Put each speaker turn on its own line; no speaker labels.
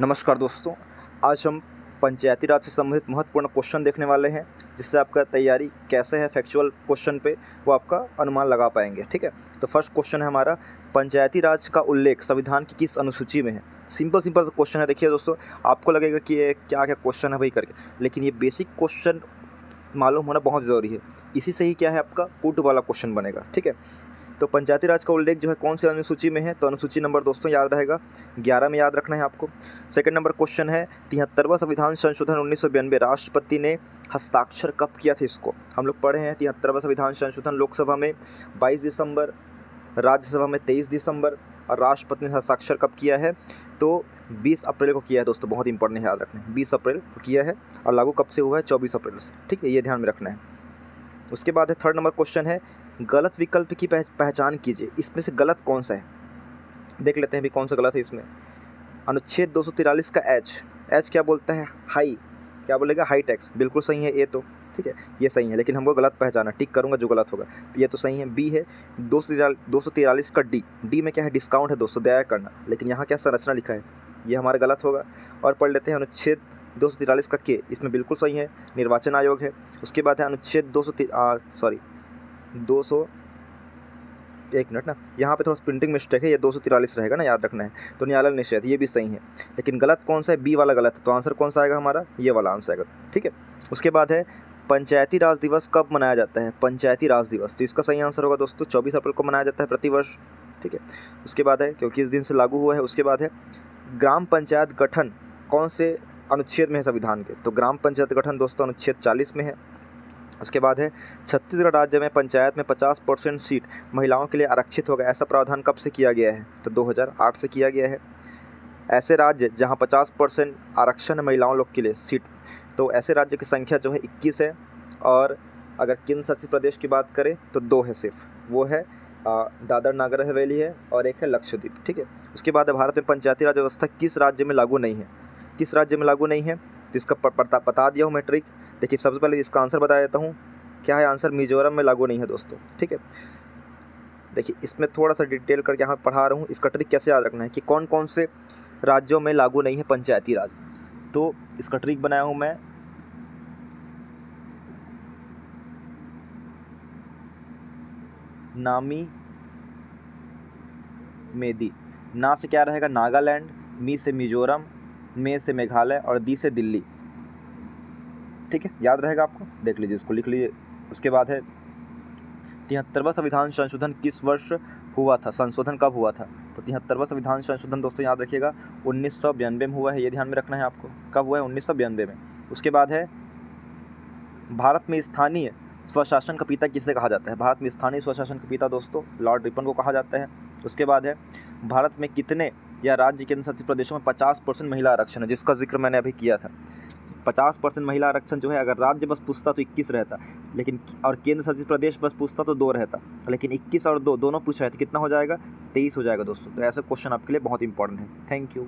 नमस्कार दोस्तों, आज हम पंचायती राज से संबंधित महत्वपूर्ण क्वेश्चन देखने वाले हैं, जिससे आपका तैयारी कैसे है फैक्चुअल क्वेश्चन पे वो आपका अनुमान लगा पाएंगे। ठीक है, तो फर्स्ट क्वेश्चन है हमारा, पंचायती राज का उल्लेख संविधान की किस अनुसूची में है। सिंपल क्वेश्चन है। देखिए दोस्तों, आपको लगेगा कि ये क्या क्या क्वेश्चन है भाई करके, लेकिन ये बेसिक क्वेश्चन मालूम होना बहुत ज़रूरी है। इसी से ही क्या है आपका पुट वाला क्वेश्चन बनेगा। ठीक है, तो पंचायती राज का उल्लेख जो है कौन सी अनुसूची में है, तो अनुसूची नंबर दोस्तों याद रहेगा 11 में याद रखना है आपको। सेकंड नंबर क्वेश्चन है, 73वां संविधान संशोधन 1992 राष्ट्रपति ने हस्ताक्षर कब किया था। इसको हम लोग पढ़े हैं। 73वां संविधान संशोधन लोकसभा में 22 दिसंबर, राज्यसभा में 23 दिसंबर, और राष्ट्रपति ने हस्ताक्षर कब किया है, तो 20 अप्रैल को किया है दोस्तों। बहुत इंपॉर्टेंट है, याद रखना है, 20 अप्रैल को किया है, और लागू कब से हुआ है, 24 अप्रैल से। ठीक है, ये ध्यान में रखना है। उसके बाद है थर्ड नंबर क्वेश्चन है, गलत विकल्प की पहचान कीजिए। इसमें से गलत कौन सा है, देख लेते हैं भी कौन सा गलत है इसमें। अनुच्छेद 243 का एच क्या बोलता है, हाई, क्या बोलेगा, हाई टैक्स। बिल्कुल सही है ये तो। ठीक है, ये सही है, लेकिन हमको गलत पहचाना, टिक करूंगा जो गलत होगा। ये तो सही है, बी है 243 का डी में क्या है, डिस्काउंट है दोस्तों, दया करना। लेकिन यहाँ क्या संरचना लिखा है, ये हमारा गलत होगा। और पढ़ लेते हैं अनुच्छेद 243 का के, इसमें बिल्कुल सही है, निर्वाचन आयोग है। उसके बाद है अनुच्छेद 200, एक मिनट ना, यहाँ पे थोड़ा प्रिंटिंग मिस्टेक है, ये 243 रहेगा ना, याद रखना है। तो न्यायालय निषेध, ये भी सही है, लेकिन गलत कौन सा है, बी वाला गलत है। तो आंसर कौन सा आएगा हमारा, ये वाला आंसर आएगा। ठीक है, उसके बाद है पंचायती राज दिवस कब मनाया जाता है। पंचायती राज दिवस, तो इसका सही आंसर होगा दोस्तों 24 अप्रैल को मनाया जाता है प्रतिवर्ष। ठीक है, उसके बाद है, क्योंकि इस दिन से लागू हुआ है। उसके बाद है, ग्राम पंचायत गठन कौन से अनुच्छेद में है संविधान के, तो ग्राम पंचायत गठन दोस्तों अनुच्छेद 40 में है। उसके बाद है, छत्तीसगढ़ राज्य में पंचायत में 50% सीट महिलाओं के लिए आरक्षित होगा। ऐसा प्रावधान कब से किया गया है, तो 2008 से किया गया है। ऐसे राज्य जहां 50% आरक्षण है महिलाओं लोग के लिए सीट, तो ऐसे राज्य की संख्या जो है 21 है। और अगर केंद्र शासित प्रदेश की बात करें तो 2 है सिर्फ, वो है दादर नगर हवेली है, और एक है लक्षद्वीप। ठीक है, उसके बाद है, भारत में पंचायती राज व्यवस्था किस राज्य में लागू नहीं है। किस राज्य में लागू नहीं है, तो इसका बता दिया हूँ मैं ट्रिक। देखिए, सबसे पहले इसका आंसर बता देता हूँ, क्या है आंसर, मिजोरम में लागू नहीं है दोस्तों। ठीक है, देखिए इसमें थोड़ा सा डिटेल करके यहाँ पढ़ा रहा हूँ। इसका ट्रिक कैसे याद रखना है कि कौन कौन से राज्यों में लागू नहीं है पंचायती राज, तो इसका ट्रिक बनाया हूँ मैं। नामी मेदी, ना से क्या रहेगा, नागालैंड, मी से मिजोरम, मे से मेघालय, और दी से दिल्ली। ठीक है, याद रहेगा आपको, देख लीजिए, इसको लिख लीजिए। उसके बाद है, 73वां संविधान संशोधन किस वर्ष हुआ था, संशोधन कब हुआ था, तो 73वां संविधान संशोधन दोस्तों याद रखिएगा 1992 में हुआ है। ये ध्यान में रखना है आपको, कब हुआ है, 1992 में। उसके बाद है, भारत में स्थानीय स्वशासन का पिता किसे कहा जाता है। भारत में स्थानीय स्वशासन का पिता दोस्तों लॉर्ड रिपन को कहा जाता है। उसके बाद है, भारत में कितने या राज्य केंद्र शासित प्रदेशों में 50% महिला आरक्षण है, जिसका जिक्र मैंने अभी किया था। 50% महिला आरक्षण जो है, अगर राज्य बस पूछता तो 21 रहता, लेकिन और केंद्र शासित प्रदेश बस पूछता तो 2 रहता, लेकिन 21 और 2 दोनों पूछा है तो कितना हो जाएगा, 23 हो जाएगा दोस्तों। तो ऐसा क्वेश्चन आपके लिए बहुत इंपॉर्टेंट है। Thank you.